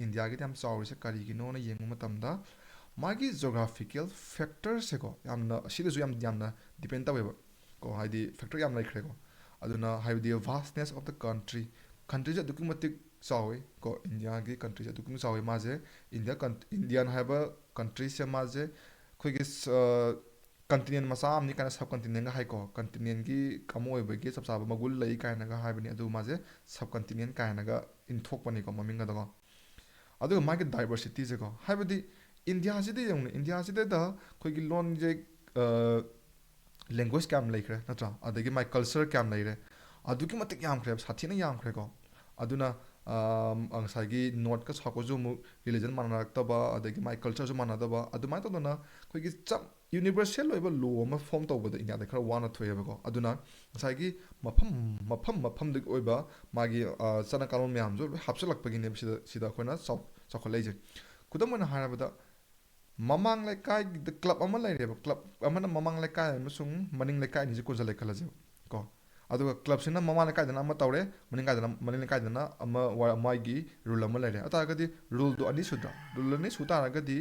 ꯏꯟꯗꯤꯌꯥꯒꯤꯗꯤ ꯌꯥꯝ ꯆꯥꯎꯔꯤꯁꯦ ꯀꯔꯤꯒꯤꯅꯣꯅ ꯌꯦꯡꯕ ꯃꯇꯝꯗ ꯃꯥꯒꯤ ꯖꯣꯒ꯭ꯔꯥꯐꯤꯀꯦꯜ ꯐꯦꯛꯇꯔꯁꯦꯀꯣ ꯌꯥꯝꯅ ꯑꯁꯤꯗꯁꯨ ꯌꯥꯝꯅ ꯗꯤꯄꯦꯟ ꯇꯧꯋꯦꯕ ꯀꯣ ꯍꯥꯏꯗꯤ ꯐꯦꯛꯇꯔ ꯌꯥꯝ ꯂꯩꯈ꯭ꯔꯦꯀꯣ ꯑꯗꯨꯅ ꯍꯥꯏꯕꯗꯤ ꯚꯥꯁꯅꯦꯁ ꯑꯣꯐ ꯗ ꯀꯟꯇ꯭ꯔꯤ ꯀꯟꯇ꯭ꯔꯤꯁꯦ ꯑꯗꯨꯛꯀꯤ ꯃꯇꯤꯛ ꯆꯥꯎꯋꯤ ꯀꯣ ꯏꯟꯗꯤꯌꯥꯒꯤ ꯀꯟꯇ꯭ꯔꯤꯁꯦ ꯑꯗꯨꯛꯀꯤ ꯃꯇꯤꯛ ꯆꯥꯎꯋꯤ ꯃꯥꯁꯦ ꯏꯟꯗꯤꯌꯥꯟ ꯍꯥꯏꯕ ꯀꯟꯇ꯭ꯔꯤꯁꯦ ꯃꯥꯁꯦ ꯑꯩꯈꯣꯏꯒꯤ ꯀꯟꯇꯤꯅꯦꯟ ꯃꯆꯥ ꯑꯃꯅꯤ ꯀꯥꯏꯅ ꯁꯕ ꯀꯟꯇꯤꯅꯦꯟꯒ ꯍꯥꯏꯀꯣ ꯀꯟꯇꯤꯅꯦꯟꯒꯤ ꯑꯃ ꯑꯣꯏꯕꯒꯤ ꯆꯞ ꯆꯥꯕ ꯃꯒꯨꯟ ꯂꯩ ꯀꯥꯏꯅꯒ ꯍꯥꯏꯕꯅꯤ ꯑꯗꯨ ꯃꯥꯁꯦ ꯁꯕ ꯀꯟꯇꯤꯅꯦꯟ ꯀꯥꯏꯅꯒ ꯏꯟꯊꯣꯛꯄꯅꯤꯀꯣ ꯃꯃꯤꯡꯒꯗꯀꯣ ꯑꯗꯨꯒ ꯃꯥꯒꯤ ꯗꯥꯏꯕꯔꯁꯤꯇꯤꯁꯦꯀꯣ ꯍꯥꯏꯕꯗꯤ ꯏꯟꯗꯤꯌꯥꯁꯤꯗ ꯌꯦꯡꯉꯨꯅꯦ ꯏꯟꯗꯤꯌꯥꯁꯤꯗ ꯑꯩꯈꯣꯏꯒꯤ ꯂꯣꯟꯁꯦ ꯂꯦꯡꯒ꯭ꯋꯦꯖ ꯀꯌꯥꯝ ꯂꯩꯈ꯭ꯔꯦ ꯅꯠꯇ꯭ꯔꯥ ꯑꯗꯒꯤ ꯃꯥꯏ ꯀꯜꯆꯔ ꯀꯌꯥꯝ ꯂꯩꯔꯦ ꯑꯗꯨꯛꯀꯤ ꯃꯇꯤꯛ ꯌꯥꯝꯈ꯭ꯔꯦꯕ ꯁꯥꯊꯤꯅ ꯌꯥꯝꯈ꯭ꯔꯦꯀꯣ ꯑꯗꯨꯅ ꯉꯁꯥꯏꯒꯤ ꯅꯣꯔꯠꯀ ꯁꯥꯎꯠꯀꯁꯨ ꯑꯃꯨꯛ ꯔꯤꯂꯤꯖꯟ ꯃꯥꯟꯅꯔꯛꯇꯕ ꯑꯗꯒꯤ ꯃꯥꯏ ꯀꯜꯆꯔꯁꯨ ꯃꯥꯟꯅꯗꯕ ꯑꯗꯨꯃꯥꯏꯅ ꯇꯧꯗꯅ ꯑꯩꯈꯣꯏꯒꯤ ꯆꯞ ꯌꯨꯅꯤꯕꯔꯁꯦꯜ ꯑꯣꯏꯕ ꯂꯣ ꯑꯃ ꯐꯣꯝ ꯇꯧꯕꯗ ꯏꯟꯗꯤꯌꯥꯗ ꯈꯔ ꯋꯥꯅ ꯊꯣꯛꯑꯦꯕꯀꯣ ꯑꯗꯨꯅ ꯉꯁꯥꯏꯒꯤ ꯃꯐꯝꯗꯒꯤ ꯑꯣꯏꯕ ꯃꯥꯒꯤ ꯆꯠꯅ ꯀꯥꯡꯂꯣꯟ ꯃꯌꯥꯝꯁꯨ ꯂꯣꯏ ꯍꯥꯞꯆꯤꯜꯂꯛꯄꯒꯤꯅꯦꯕ ꯁꯤꯗ ꯑꯩꯈꯣꯏꯅ ꯆꯥꯎꯈꯠꯂꯛꯏꯁꯦ ꯈꯨꯗꯝ ꯑꯣꯏꯅ ꯍꯥꯏꯔꯕꯗ ꯃꯃꯥꯡ ꯂꯩꯀꯥꯏꯒꯤꯗ ꯀ꯭ꯂꯕ ꯑꯃ ꯂꯩꯔꯦꯕ ꯀ꯭ꯂꯕ ꯑꯃꯅ ꯃꯃꯥꯡ ꯂꯩꯀꯥꯏ ꯑꯃꯁꯨꯡ ꯃꯅꯤꯡ ꯂꯩꯀꯥꯏ ꯑꯅꯤꯁꯦ ꯀꯣꯟꯁꯤꯜꯂꯦ ꯈꯜꯂꯁꯦꯕ ꯀꯣ ꯑꯗꯨꯒ ꯀ꯭ꯂꯕꯁꯤꯅ ꯃꯃꯥꯡ ꯂꯩꯀꯥꯏꯗꯅ ꯑꯃ ꯇꯧꯔꯦ ꯃꯅꯤꯡ ꯂꯩꯀꯥꯏꯗꯅ ꯃꯥꯒꯤ ꯔꯨꯜ ꯑꯃ ꯂꯩꯔꯦ ꯑꯗꯨꯇꯥꯔꯒꯗꯤ ꯔꯨꯜꯗꯣ ꯑꯅꯤ ꯁꯨꯗ꯭ꯔꯥ ꯔꯨꯜ ꯑꯅꯤ ꯁꯨ ꯇꯥꯔꯒꯗꯤ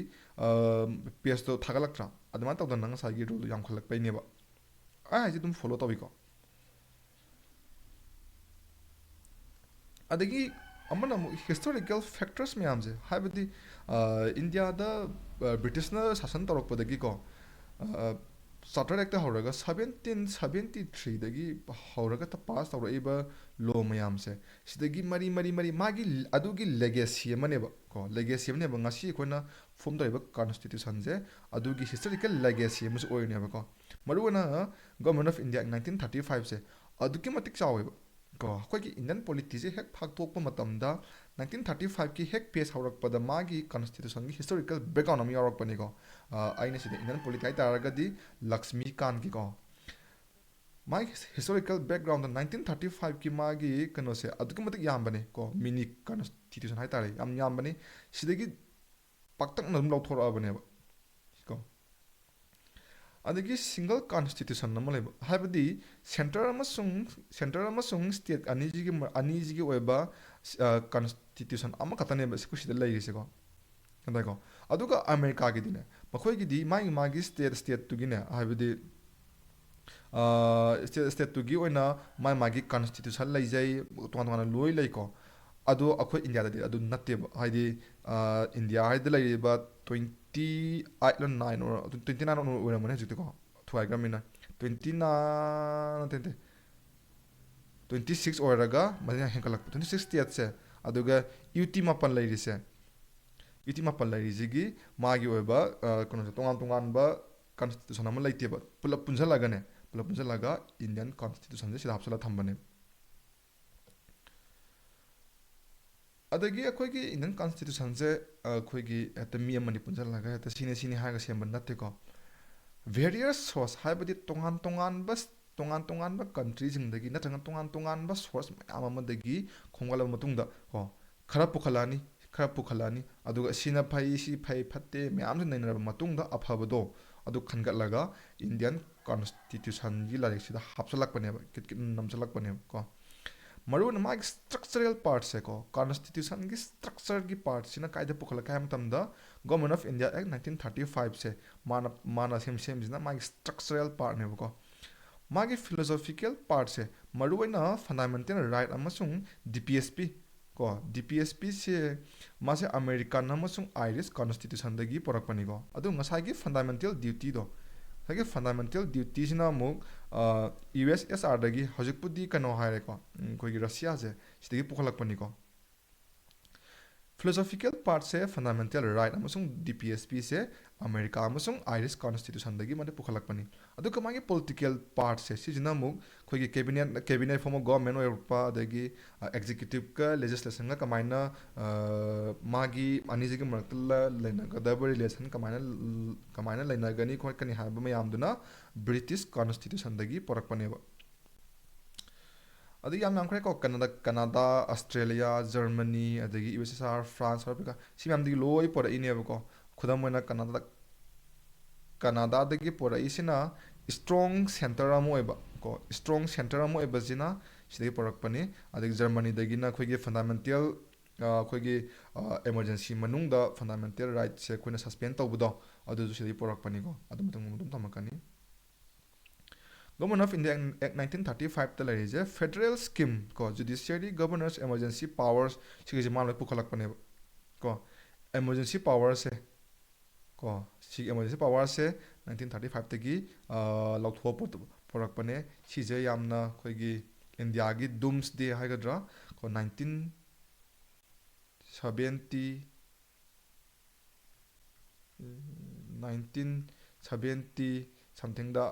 ꯄꯦꯖꯇꯣ ꯊꯥꯒꯠꯂꯛꯇ꯭ꯔꯥ ꯑꯗꯨꯃꯥꯏꯅ ꯇꯧꯗꯅ ꯉꯁꯥꯏꯒꯤ ꯔꯨꯜꯗꯣ ꯌꯥꯝꯈꯠꯂꯛꯄꯩꯅꯦꯕ ꯍꯥꯏꯁꯦ ꯑꯗꯨꯝ ꯐꯣꯂꯣ ꯇꯧꯏꯀꯣ ꯑꯗꯒꯤ ꯑꯃꯅ ꯑꯃꯨꯛ ꯍꯤꯁꯇꯣꯔꯤꯀꯦꯜ ꯐꯦꯛꯇꯔꯁ ꯃꯌꯥꯝꯁꯦ ꯍꯥꯏꯕꯗꯤ ꯏꯟꯗꯤꯌꯥꯗ ꯕ꯭ꯔꯤꯇꯤꯁꯅ ꯁꯥꯁꯟ ꯇꯧꯔꯛꯄꯗꯒꯤꯀꯣ ꯆꯥꯔꯇꯔ ꯑꯦꯛꯇ ꯍꯧꯔꯒ 1773ꯗꯒꯤ ꯍꯧꯔꯒ ꯄꯥꯁ ꯇꯧꯔꯛꯏꯕ ꯂꯣ ꯃꯌꯥꯝꯁꯦ ꯁꯤꯗꯒꯤ ꯃꯔꯤ ꯃꯥꯒꯤ ꯑꯗꯨꯒꯤ ꯂꯦꯒꯦꯁꯤ ꯑꯃꯅꯦꯕ ꯀꯣ ꯂꯦꯒꯦꯁꯤ ꯑꯃꯅꯦꯕ ꯉꯁꯤ ꯑꯩꯈꯣꯏꯅ ꯐꯣꯝ ꯇꯧꯔꯤꯕ ꯀꯟꯁꯇꯤꯇ꯭ꯌꯨꯁꯟꯁꯦ ꯑꯗꯨꯒꯤ ꯍꯤꯁꯇꯣꯔꯤꯀꯦꯜ ꯂꯦꯒꯦꯁꯤ ꯑꯃꯁꯨ ꯑꯣꯏꯔꯤꯅꯦꯕꯀꯣ ꯃꯔꯨꯑꯣꯏꯅ ꯒꯣꯔꯃꯦꯟ ꯑꯣꯐ ꯏꯟꯗꯤꯌꯥ 1935ꯁꯦ ꯑꯗꯨꯛꯀꯤ ꯃꯇꯤꯛ ꯆꯥꯎꯋꯦꯕ ꯀꯣ ꯑꯩꯈꯣꯏꯒꯤ ꯏꯟꯗꯤꯌꯟ ꯄꯣꯂꯤꯇꯤꯁꯦ ꯍꯦꯛ ꯐꯥꯛꯇꯣꯛꯄ ꯃꯇꯝꯗ 1935ꯀꯤ ꯍꯦꯛ ꯄꯦꯖ ꯍꯧꯔꯛꯄꯗ ꯃꯥꯒꯤ ꯀꯟꯁꯇꯤꯇ꯭ꯌꯨꯁꯟꯒꯤ ꯍꯤꯁꯇꯣꯔꯤꯀꯦꯜ ꯕꯦꯛꯒ꯭ꯔꯥꯎꯟ ꯑꯃ ꯌꯥꯎꯔꯛꯄꯅꯤꯀꯣ ꯑꯩꯅ ꯁꯤꯗ ꯏꯟꯗꯤꯌꯟ ꯄꯣꯂꯤꯇꯤ ꯍꯥꯏꯇꯥꯔꯒꯗꯤ ꯂꯛꯁꯃꯤꯀꯥꯟꯒꯤꯀꯣ ꯃꯥꯒꯤ ꯍꯤꯁꯇꯣꯔꯤꯀꯦꯜ ꯕꯦꯛꯒ꯭ꯔꯥꯎꯟꯗ 1935ꯀꯤ ꯃꯥꯒꯤ ꯀꯩꯅꯣꯁꯦ ꯑꯗꯨꯛꯀꯤ ꯃꯇꯤꯛ ꯌꯥꯝꯕꯅꯤ ꯀꯣ ꯃꯤꯅꯤ ꯀꯟꯁꯇꯤꯇ꯭ꯌꯨꯁꯟ ꯍꯥꯏꯇꯥꯔꯦ ꯌꯥꯝ ꯌꯥꯝꯕꯅꯤ ꯁꯤꯗꯒꯤ ꯄꯥꯛꯇꯛꯅ ꯑꯗꯨꯝ ꯂꯧꯊꯣꯔꯛꯑꯕꯅꯦꯕ ꯀꯣ ꯑꯗꯒꯤ ꯁꯤꯡꯒꯜ ꯀꯟꯁꯇꯤꯇ꯭ꯌꯨꯁꯟ ꯑꯃ ꯂꯩꯕ ꯍꯥꯏꯕꯗꯤ ꯁꯦꯟꯇꯔ ꯑꯃꯁꯨꯡ ꯁ꯭ꯇꯦꯠ ꯑꯅꯤꯁꯤꯒꯤ ꯑꯣꯏꯕ ꯀꯟꯁꯇꯤꯇ꯭ꯌꯨꯁꯟ ꯑꯃꯈꯛꯇꯅꯦꯕ ꯑꯩꯈꯣꯏ ꯁꯤꯗ ꯂꯩꯔꯤꯁꯦꯀꯣ ꯑꯗꯥꯏꯀꯣ ꯑꯗꯨꯒ ꯑꯃꯦꯔꯤꯀꯥꯒꯤꯗꯤꯅꯦ ꯃꯈꯣꯏꯒꯤꯗꯤ ꯃꯥꯒꯤ ꯁ꯭ꯇꯦꯠꯇꯨꯒꯤꯅꯦ ꯍꯥꯏꯕꯗꯤ ꯁ꯭ꯇꯦꯠꯇꯨꯒꯤ ꯑꯣꯏꯅ ꯃꯥꯒꯤ ꯀꯟꯁꯇꯤꯇ꯭ꯌꯨꯁꯟ ꯂꯩꯖꯩ ꯇꯣꯉꯥꯟ ꯇꯣꯉꯥꯟꯅ ꯂꯣꯏ ꯂꯩꯀꯣ ꯑꯗꯣ ꯑꯩꯈꯣꯏ ꯏꯟꯗꯤꯌꯥꯗꯗꯤ ꯑꯗꯨ ꯅꯠꯇꯦꯕ ꯍꯥꯏꯗꯤ ꯏꯟꯗꯤꯌꯥ ꯍꯥꯏꯗ ꯂꯩꯔꯤꯕ 28ꯂ 9 29 ꯑꯣꯏꯔꯝꯃꯅꯤ ꯍꯧꯖꯤꯛꯇꯤꯀꯣ ꯊꯨꯒꯥꯏꯈ꯭ꯔꯕꯅꯤꯅ 29 ꯅꯠꯇꯦ 26 ꯑꯣꯏꯔꯒ ꯃꯁꯤꯅ ꯍꯦꯟꯒꯠꯂꯛꯄ 26 ꯁ꯭ꯇꯦꯠꯁꯦ ꯑꯗꯨꯒ ꯌꯨ ꯇꯤ ꯃꯥꯄꯜ ꯂꯩꯔꯤꯁꯦ ꯌꯨ ꯇꯤ ꯃꯥꯄꯜ ꯂꯩꯔꯤꯁꯤꯒꯤ ꯃꯥꯒꯤ ꯑꯣꯏꯕ ꯀꯩꯅꯣꯁꯦ ꯇꯣꯉꯥꯟ ꯇꯣꯉꯥꯟꯕ ꯀꯟꯁꯇꯤꯇ꯭ꯌꯨꯁꯟ ꯑꯃ ꯂꯩꯇꯦꯕ ꯄꯨꯂꯞ ꯄꯨꯟꯁꯤꯜꯂꯒ ꯏꯟꯗꯤꯌꯟ ꯀꯟꯁꯇꯤꯇ꯭ꯌꯨꯁꯟꯁꯦ ꯁꯤꯗ ꯍꯥꯞꯆꯤꯜꯂꯒ ꯊꯝꯕꯅꯦ ꯑꯗꯒꯤ ꯑꯩꯈꯣꯏꯒꯤ ꯏꯟꯗꯤꯌꯟ ꯀꯟꯁꯇꯤꯇ꯭ꯌꯨꯁꯟꯁꯦ ꯑꯩꯈꯣꯏꯒꯤ ꯍꯦꯛꯇ ꯃꯤ ꯑꯃꯅꯤ ꯄꯨꯟꯁꯤꯜꯂꯒ ꯍꯦꯛꯇ ꯁꯤꯅꯤ ꯍꯥꯏꯔꯒ ꯁꯦꯝꯕ ꯅꯠꯇꯦꯀꯣ ꯚꯦꯔꯤꯌꯁ ꯁꯣꯔꯁ ꯍꯥꯏꯕꯗꯤ ꯇꯣꯉꯥꯟ ꯇꯣꯉꯥꯟꯕ ꯀꯟꯇ꯭ꯔꯤꯁꯤꯡꯗꯒꯤ ꯅꯠꯇ꯭ꯔꯒ ꯇꯣꯉꯥꯟ ꯇꯣꯉꯥꯟꯕ ꯁꯣꯔꯁ ꯃꯌꯥꯝ ꯑꯃꯗꯒꯤ ꯈꯣꯝꯒꯠꯂꯕ ꯃꯇꯨꯡꯗ ꯀꯣ ꯈꯔ ꯄꯨꯈꯠꯂꯛꯑꯅꯤ ꯑꯗꯨꯒ ꯁꯤꯅ ꯐꯩ ꯁꯤ ꯐꯩ ꯐꯠꯇꯦ ꯃꯌꯥꯝꯁꯤ ꯅꯩꯅꯔꯕ ꯃꯇꯨꯡꯗ ꯑꯐꯕꯗꯣ ꯑꯗꯨ ꯈꯟꯒꯠꯂꯒ ꯏꯟꯗꯤꯌꯟ ꯀꯟꯁꯇꯤꯇ꯭ꯌꯨꯁꯟꯒꯤ ꯂꯥꯏꯔꯤꯛꯁꯤꯗ ꯍꯥꯞꯆꯤꯜꯂꯛꯄꯅꯦꯕ ꯀꯤꯠ ꯅꯝꯁꯤꯜꯂꯛꯄꯅꯦꯕ ꯀꯣ ꯃꯔꯨꯑꯣꯏꯅ ꯃꯥꯒꯤ ꯁ꯭ꯇ꯭ꯔꯛꯆꯔꯦꯜ ꯄꯥꯔꯠꯁꯦ ꯀꯣ ꯀꯟꯁꯇꯤꯇ꯭ꯌꯨꯁꯟꯒꯤ ꯁ꯭ꯇ꯭ꯔꯛꯆꯔꯒꯤ ꯄꯥꯔꯠꯁꯤꯅ ꯀꯥꯏꯗ ꯄꯨꯈꯠꯂꯛꯀꯦ ꯍꯥꯏꯕ ꯃꯇꯝꯗ ꯒꯣꯔꯃꯦꯟ ꯑꯣꯐ ꯏꯟꯗꯤꯌꯥ ꯑꯦꯛ 1935ꯁꯦ ꯃꯥꯅ ꯁꯦꯝꯕꯁꯤꯅ ꯃꯥꯒꯤ ꯁ꯭ꯇ꯭ꯔꯛꯆꯔꯦꯜ ꯄꯥꯔꯠꯅꯦꯕꯀꯣ ꯃꯥꯒꯤ ꯐꯤꯂꯣꯁꯣꯐꯤꯀꯦꯜ ꯄꯥꯔꯠꯁꯦ ꯃꯔꯨꯑꯣꯏꯅ ꯐꯟꯗꯥꯃꯦꯟꯇꯦꯜ ꯔꯥꯏꯠ ꯑꯃꯁꯨꯡ ꯗꯤ ꯄꯤ ꯑꯦꯁ ꯄꯤ ꯀꯣ ꯗꯤ ꯄꯤ ꯑꯦꯁ ꯄꯤꯁꯦ ꯃꯥꯁꯦ ꯑꯃꯦꯔꯤꯀꯥꯟ ꯑꯃꯁꯨꯡ ꯑꯥꯏꯔꯤꯁ ꯀꯟꯁꯇꯤꯇ꯭ꯌꯨꯁꯟꯗꯒꯤ ꯄꯣꯔꯛꯄꯅꯤꯀꯣ ꯑꯗꯨ ꯉꯁꯥꯏꯒꯤ ꯐꯟꯗꯥꯃꯦꯟꯇꯦꯜ ꯗ꯭ꯌꯨꯇꯤꯗꯣ ꯉꯁꯥꯏꯒꯤ ꯐꯟꯗꯥꯃꯦꯟꯇꯦꯜ ꯗ꯭ꯌꯨꯇꯤꯁꯤꯅ ꯑꯃꯨꯛ ꯌꯨ ꯑꯦꯁ ꯑꯦꯁ ꯑꯥꯔꯗꯒꯤ ꯍꯧꯖꯤꯛꯄꯨꯗꯤ ꯀꯩꯅꯣ ꯍꯥꯏꯔꯦꯀꯣ ꯑꯩꯈꯣꯏꯒꯤ ꯔꯁꯤꯌꯥꯁꯦ ꯁꯤꯗꯒꯤ ꯄꯨꯈꯠꯂꯛꯄꯅꯤꯀꯣ ꯐꯤꯂꯣꯁꯣꯐꯤꯀꯦꯜ ꯄꯥꯔꯠꯁꯦ ꯐꯟꯗꯥꯃꯦꯟꯇꯦꯜ ꯔꯥꯏꯠ ꯑꯃꯁꯨꯡ ꯗꯤ ꯄꯤ ꯑꯦꯁ ꯄꯤꯁꯦ ꯑꯃꯦꯔꯤꯀꯥ ꯑꯃꯁꯨꯡ ꯑꯥꯏꯔꯤꯁ ꯀꯟꯁꯇꯤꯇ꯭ꯌꯨꯁꯟꯗꯒꯤ ꯃꯗꯨ ꯄꯨꯈꯠꯂꯛꯄꯅꯤ ꯑꯗꯨꯒ ꯃꯥꯒꯤ ꯄꯣꯂꯤꯇꯤꯀꯦꯜ ꯄꯥꯔꯠꯁꯦ ꯁꯤꯁꯤꯅ ꯑꯃꯨꯛ ꯑꯩꯈꯣꯏꯒꯤ ꯀꯦꯕꯤꯅꯦꯠ ꯐꯣꯔꯝ ꯑꯣꯐ ꯒꯣꯔꯃꯦꯟ ꯑꯣꯏꯔꯛꯄ ꯑꯗꯒꯤ ꯑꯦꯛꯖꯤꯀ꯭ꯌꯨꯇꯤꯞꯀ ꯂꯦꯖꯤꯁꯂꯦꯁꯟꯒ ꯀꯃꯥꯏꯅ ꯃꯥꯒꯤ ꯑꯅꯤꯁꯤꯒꯤ ꯃꯔꯛꯇ ꯂꯩꯅꯒꯗꯕ ꯔꯤꯂꯦꯁꯟ ꯀꯃꯥꯏꯅ ꯂꯩꯅꯒꯅꯤ ꯈꯣꯠꯀꯅꯤ ꯍꯥꯏꯕ ꯃꯌꯥꯝꯗꯨꯅ ꯕ꯭ꯔꯤꯇꯤꯁ ꯀꯟꯁꯇꯤꯇ꯭ꯌꯨꯁꯟꯗꯒꯤ ꯄꯣꯔꯛꯄꯅꯦꯕ ꯑꯗꯨ ꯌꯥꯝ ꯌꯥꯝꯈ꯭ꯔꯦꯀꯣ ꯀꯅꯥꯗꯥ ꯑꯁꯇ꯭ꯔꯦꯂꯤꯌꯥ ꯖꯔꯃꯅꯤ ꯑꯗꯒꯤ ꯌꯨ ꯑꯦꯁ ꯑꯦꯁ ꯑꯥꯔ ꯐ꯭ꯔꯥꯟꯁ ꯁꯥꯎꯠ ꯑꯐ꯭ꯔꯤꯀꯥ ꯁꯤ ꯃꯌꯥꯝꯗꯒꯤ ꯂꯣꯏ ꯄꯣꯔꯛꯏꯅꯦꯕꯀꯣ ꯈꯨꯗꯝ ꯑꯣꯏꯅ ꯀꯅꯥꯗꯥꯗꯒꯤ ꯄꯣꯔꯛꯏꯁꯤꯅ ꯏꯁꯇ꯭ꯔꯣꯡ ꯁꯦꯟꯇꯔ ꯑꯃ ꯑꯣꯏꯕ ꯀꯣ ꯏꯁꯇ꯭ꯔꯣꯡ ꯁꯦꯟꯇꯔ ꯑꯃ ꯑꯣꯏꯕꯁꯤꯅ ꯁꯤꯗꯒꯤ ꯄꯣꯔꯛꯄꯅꯤ ꯑꯗꯒꯤ ꯖꯔꯃꯅꯤꯗꯒꯤꯅ ꯑꯩꯈꯣꯏꯒꯤ ꯐꯟꯗꯥꯃꯦꯟꯇꯦꯜ ꯑꯩꯈꯣꯏꯒꯤ ꯑꯦꯃꯔꯖꯦꯟꯁꯤ ꯃꯅꯨꯡꯗ ꯐꯟꯗꯥꯃꯦꯟꯇꯦꯜ ꯔꯥꯏꯠꯁꯦ ꯑꯩꯈꯣꯏꯅ ꯁꯁꯄꯦꯟ ꯇꯧꯕꯗꯣ ꯑꯗꯨꯁꯨ ꯁꯤꯗꯒꯤ ꯄꯣꯔꯛꯄꯅꯤꯀꯣ ꯑꯗꯨ ꯃꯇꯨꯡꯗ ꯑꯗꯨꯝ ꯇꯝꯃꯛꯀꯅꯤ ꯒꯣꯕꯔꯃꯦꯟꯠ ꯑꯣꯐ ꯏꯟꯗꯤꯌꯥ ꯑꯦꯛ 1935ꯇ ꯂꯩꯔꯤꯁꯦ ꯐꯦꯗꯔꯦꯜ ꯁ꯭ꯀꯤꯝ ꯀꯣ ꯖꯨꯗꯤꯁꯤꯌꯔꯤ ꯒꯕꯔꯅꯔꯁ ꯑꯦꯃꯔꯖꯦꯟꯁꯤ ꯄꯥꯋꯔꯁ ꯁꯤꯒꯤꯁꯦ ꯃꯥ ꯂꯣꯏ ꯄꯨꯈꯠꯂꯛꯄꯅꯦꯕ ꯀꯣ ꯑꯦꯃꯔꯖꯦꯟꯁꯤ ꯄꯥꯋꯔꯁꯦ ꯀꯣ ꯁꯤꯒꯤ ꯑꯦꯃꯔꯖꯦꯟꯁꯤ ꯄꯥꯋꯔꯁꯦ 1935ꯇꯒꯤ ꯂꯧꯊꯣꯛꯑ ꯄꯨꯔꯛꯄꯅꯦ ꯁꯤꯁꯦ ꯌꯥꯝꯅ ꯑꯩꯈꯣꯏꯒꯤ ꯏꯟꯗꯤꯌꯥꯒꯤ ꯗꯨꯝꯁ ꯗꯦ ꯍꯥꯏꯒꯗ꯭ꯔꯥ ꯀꯣ 1970 ꯁꯝꯊꯤꯡꯗ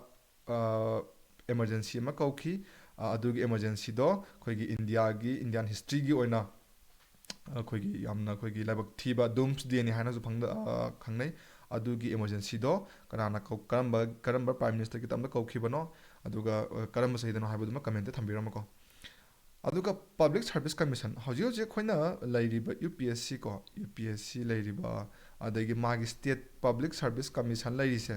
ꯑꯦꯃꯔꯖꯦꯟꯁꯤ ꯑꯃ ꯀꯧꯈꯤ ꯑꯗꯨꯒꯤ ꯑꯦꯃꯔꯖꯦꯟꯁꯤꯗꯣ ꯑꯩꯈꯣꯏꯒꯤ ꯏꯟꯗꯤꯌꯥꯟ ꯍꯤꯁꯇ꯭ꯔꯤꯒꯤ ꯑꯣꯏꯅ ꯑꯩꯈꯣꯏꯒꯤ ꯌꯥꯝꯅ ꯑꯩꯈꯣꯏꯒꯤ ꯂꯥꯏꯕꯛ ꯊꯤꯕ ꯗꯨꯝꯁ ꯗꯦꯅꯤ ꯍꯥꯏꯅꯁꯨ ꯈꯪꯅꯩ ꯑꯗꯨꯒꯤ ꯑꯦꯃꯔꯖꯦꯟꯁꯤꯗꯣ ꯀꯔꯝꯕ ꯄ꯭ꯔꯥꯏꯝ ꯃꯤꯅꯤꯁꯇꯔꯒꯤ ꯇꯝꯗ ꯀꯧꯈꯤꯕꯅꯣ ꯑꯗꯨꯒ ꯀꯔꯝꯕ ꯆꯍꯤꯗꯅꯣ ꯍꯥꯏꯕꯗꯨꯃ ꯀꯃꯦꯟꯇ ꯊꯝꯕꯤꯔꯝꯃꯨꯀꯣ ꯑꯗꯨꯒ ꯄꯕ꯭ꯂꯤꯛ ꯁꯥꯔꯚꯤꯁ ꯀꯃꯤꯁꯟ ꯍꯧꯖꯤꯛ ꯑꯩꯈꯣꯏꯅ ꯂꯩꯔꯤꯕ ꯌꯨ ꯄꯤ ꯑꯦꯁ ꯁꯤ ꯀꯣ ꯌꯨ ꯄꯤ ꯑꯦꯁ ꯁꯤ ꯂꯩꯔꯤꯕ ꯑꯗꯒꯤ ꯃꯥꯒꯤ ꯁ꯭ꯇꯦꯠ ꯄꯕ꯭ꯂꯤꯛ ꯁꯥꯔꯚꯤꯁ ꯀꯃꯤꯁꯟ ꯂꯩꯔꯤꯁꯦ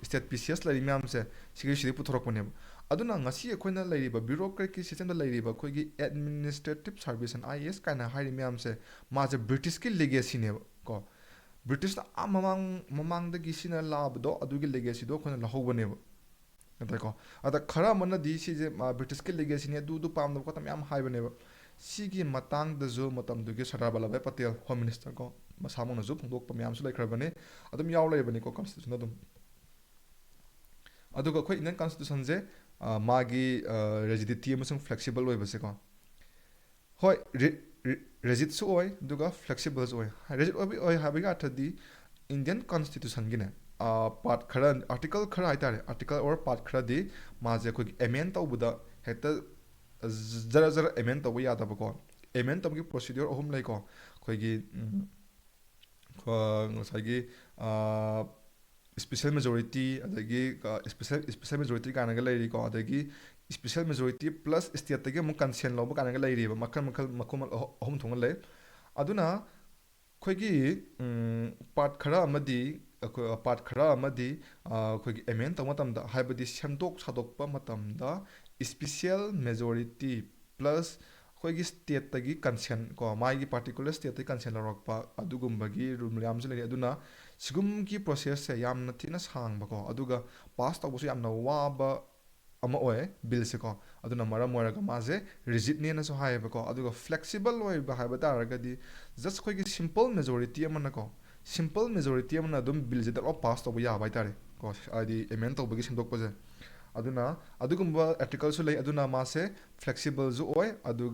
ꯁ꯭ꯇꯦꯠ ꯄꯤ ꯁꯤ ꯑꯦꯁ ꯂꯩꯔꯤ ꯃꯌꯥꯝꯁꯦ ꯁꯤꯗꯒꯤ ꯄꯨꯊꯣꯔꯛꯄꯅꯦꯕ ꯑꯗꯨꯅ ꯉꯁꯤ ꯑꯩꯈꯣꯏꯅ ꯂꯩꯔꯤꯕ ꯕ꯭ꯌꯨꯔꯣꯀ꯭ꯔꯦꯠꯀꯤ ꯁꯤꯁꯇꯦꯝꯗ ꯂꯩꯔꯤꯕ ꯑꯩꯈꯣꯏꯒꯤ administrative service I A S ꯀꯥꯏꯅ ꯍꯥꯏꯔꯤ ꯃꯌꯥꯝꯁꯦ ꯃꯥꯁꯦ ꯕ꯭ꯔꯤꯇꯤꯁꯀꯤ ꯂꯤꯒꯦꯁꯤꯅꯦꯕ ꯀꯣ ꯕ꯭ꯔꯤꯇꯤꯁꯅ ꯃꯃꯥꯡꯗꯒꯤ ꯁꯤꯅ ꯂꯥꯛꯕꯗꯣ ꯑꯗꯨꯒꯤ ꯂꯤꯒꯦꯁꯤꯗꯣ ꯑꯩꯈꯣꯏꯅ ꯂꯧꯍꯧꯕꯅꯦꯕ ꯅꯠꯇ꯭ꯔꯦꯀꯣ ꯑꯗ ꯈꯔ ꯑꯃꯅꯗꯤ ꯁꯤꯁꯦ ꯕ꯭ꯔꯤꯇꯤꯁꯀꯤ ꯂꯤꯒꯦꯁꯤꯅꯤ ꯑꯗꯨꯗꯨ ꯄꯥꯝꯗꯕ ꯈꯣꯠꯇꯕ ꯃꯌꯥꯝ ꯍꯥꯏꯕꯅꯦꯕ ꯁꯤꯒꯤ ꯃꯇꯥꯡꯗꯁꯨ ꯃꯇꯝꯗꯨꯒꯤ ꯁꯔꯗꯥꯔ ꯕꯜꯂꯚꯚꯥꯏ ꯄꯇꯦꯜ ꯍꯣꯝ ꯃꯤꯅꯤꯁꯇꯔ ꯀꯣ ꯃꯁꯥꯃꯛꯅꯁꯨ ꯐꯣꯡꯗꯣꯛꯄ ꯃꯌꯥꯝꯁꯨ ꯂꯩꯈ꯭ꯔꯕꯅꯤ ꯑꯗꯨꯝ ꯌꯥꯎ ꯂꯩꯔꯕꯅꯤꯀꯣ ꯀꯣꯟꯁꯇꯤꯇ꯭ꯌꯨꯁꯟ ꯑꯗꯨꯝ ꯑꯗꯨꯒ ꯑꯩꯈꯣꯏ ꯏꯟꯗꯤꯌꯟ ꯀꯣꯟꯁꯇꯤꯇ꯭ꯌꯨꯁꯟꯁꯦ ꯃꯥꯒꯤ ꯔꯦꯖꯤꯗꯤꯇꯤ ꯑꯃꯁꯨꯡ ꯐ꯭ꯂꯦꯛꯁꯤꯕꯜ ꯑꯣꯏꯕꯁꯦꯀꯣ ꯍꯣꯏ ꯔꯦꯖꯤꯠꯁꯨ ꯑꯣꯏ ꯑꯗꯨꯒ ꯐ꯭ꯂꯦꯛꯁꯤꯕꯜꯁꯨ ꯑꯣꯏ ꯔꯦꯖꯤꯠ ꯑꯣꯏ ꯍꯥꯏꯕꯒꯤ ꯑꯔꯊꯗꯤ ꯏꯟꯗꯤꯌꯟ ꯀꯣꯟꯁꯇꯤꯇ꯭ꯌꯨꯁꯟꯒꯤꯅꯦ ꯄꯥꯔꯠ ꯈꯔ ꯑꯥꯔꯇꯤꯀꯜ ꯈꯔ ꯍꯥꯏꯇꯥꯔꯦ ꯑꯥꯔꯇꯤꯀꯜ ꯑꯣꯔ ꯄꯥꯔꯠ ꯈꯔꯗꯤ ꯃꯥꯁꯦ ꯑꯩꯈꯣꯏꯒꯤ ꯑꯦꯃꯦꯟ ꯇꯧꯕꯗ ꯍꯦꯛꯇ ꯖꯔ ꯖꯔ ꯑꯦꯃꯦꯟ ꯇꯧꯕ ꯌꯥꯗꯕꯀꯣ ꯑꯦꯃꯦꯟ ꯇꯧꯕꯒꯤ ꯄ꯭ꯔꯣꯁꯤꯗ꯭ꯌꯨꯔ ꯑꯍꯨꯝ ꯂꯩꯀꯣ ꯑꯩꯈꯣꯏꯒꯤ ꯉꯁꯥꯏꯒꯤ ꯏꯁꯄꯤꯁꯦꯜ ꯃꯦꯖꯣꯔꯤꯇꯤ ꯑꯗꯒꯤ ꯏꯁꯄꯤꯁꯦꯜ ꯃꯦꯖꯣꯔꯤꯇꯤ ꯀꯥꯏꯅꯒ ꯂꯩꯔꯤꯀꯣ ꯑꯗꯒꯤ ꯏꯁꯄꯤꯁꯦꯜ ꯃꯦꯖꯣꯔꯤꯇꯤ ꯄ꯭ꯂꯁ ꯏꯁꯇꯦꯠꯇꯒꯤ ꯑꯃꯨꯛ ꯀꯟꯁꯦꯟ ꯂꯧꯕ ꯀꯥꯏꯅꯒ ꯂꯩꯔꯤꯕ ꯃꯈꯜ ꯑꯍꯨꯝ ꯊꯣꯛꯅ ꯂꯩ ꯑꯗꯨꯅ ꯑꯩꯈꯣꯏꯒꯤ ꯄꯥꯔꯠ ꯈꯔ ꯑꯃꯗꯤ ꯑꯩꯈꯣꯏꯒꯤ ꯑꯦꯃꯦꯟ ꯇꯧꯕ ꯃꯇꯝꯗ ꯍꯥꯏꯕꯗꯤ ꯁꯦꯝꯗꯣꯛ ꯁꯥꯗꯣꯛꯄ ꯃꯇꯝꯗ ꯏꯁꯄꯤꯁꯦꯜ ꯃꯦꯖꯣꯔꯤꯇꯤ ꯄ꯭ꯂꯁ ꯑꯩꯈꯣꯏꯒꯤ ꯁ꯭ꯇꯦꯠꯇꯒꯤ ꯀꯟꯁꯦꯟ ꯀꯣ ꯃꯥꯒꯤ ꯄꯥꯔꯇꯤꯀꯨꯂꯔ ꯁ꯭ꯇꯦꯠꯇꯒꯤ ꯀꯟꯁꯦꯟ ꯂꯧꯔꯛꯄ ꯑꯗꯨꯒꯨꯝꯕꯒꯤ ꯔꯨꯜ ꯃꯌꯥꯝꯁꯨ ꯂꯩ ꯑꯗꯨꯅ ꯁꯤꯒꯨꯝꯒꯤ ꯄ꯭ꯔꯣꯁꯦꯁꯁꯦ ꯌꯥꯝꯅ ꯊꯤꯅ ꯁꯥꯡꯕꯀꯣ ꯑꯗꯨꯒ ꯄꯥꯁ ꯇꯧꯕꯁꯨ ꯌꯥꯝꯅ ꯋꯥꯕ ꯑꯃ ꯑꯣꯏ ꯕꯤꯜꯁꯦꯀꯣ ꯑꯗꯨꯅ ꯃꯔꯝ ꯑꯣꯏꯔꯒ ꯃꯥꯁꯦ ꯔꯤꯖꯤꯠꯅꯦꯅꯁꯨ ꯍꯥꯏꯌꯦꯕꯀꯣ ꯑꯗꯨꯒ ꯐ꯭ꯂꯦꯛꯁꯤꯕꯜ ꯑꯣꯏꯕ ꯍꯥꯏꯕ ꯇꯥꯔꯒꯗꯤ ꯖꯁ ꯑꯩꯈꯣꯏꯒꯤ ꯁꯤꯝꯄꯜ ꯃꯦꯖꯣꯔꯤꯇꯤ ꯑꯃꯅꯀꯣ ꯁꯤꯝꯄꯜ ꯃꯦꯖꯣꯔꯤꯇꯤ ꯑꯃꯅ ꯑꯗꯨꯝ ꯕꯤꯜꯁꯦ ꯗꯛ ꯂꯥꯎ ꯄꯥꯁ ꯇꯧꯕ ꯌꯥꯕ ꯍꯥꯏꯇꯥꯔꯦ ꯀꯣ ꯍꯥꯏꯗꯤ ꯑꯦꯃꯦꯟ ꯇꯧꯕꯒꯤ ꯁꯦꯝꯗꯣꯛꯄꯁꯦ ꯑꯗꯨꯅ ꯑꯗꯨꯒꯨꯝꯕ ꯑꯥꯔꯇꯤꯀꯜꯁꯨ ꯂꯩ ꯑꯗꯨꯅ ꯃꯥꯁꯦ ꯐ꯭ꯂꯦꯛꯁꯤꯕꯜꯁꯨ ꯑꯣꯏ ꯑꯗꯨꯒ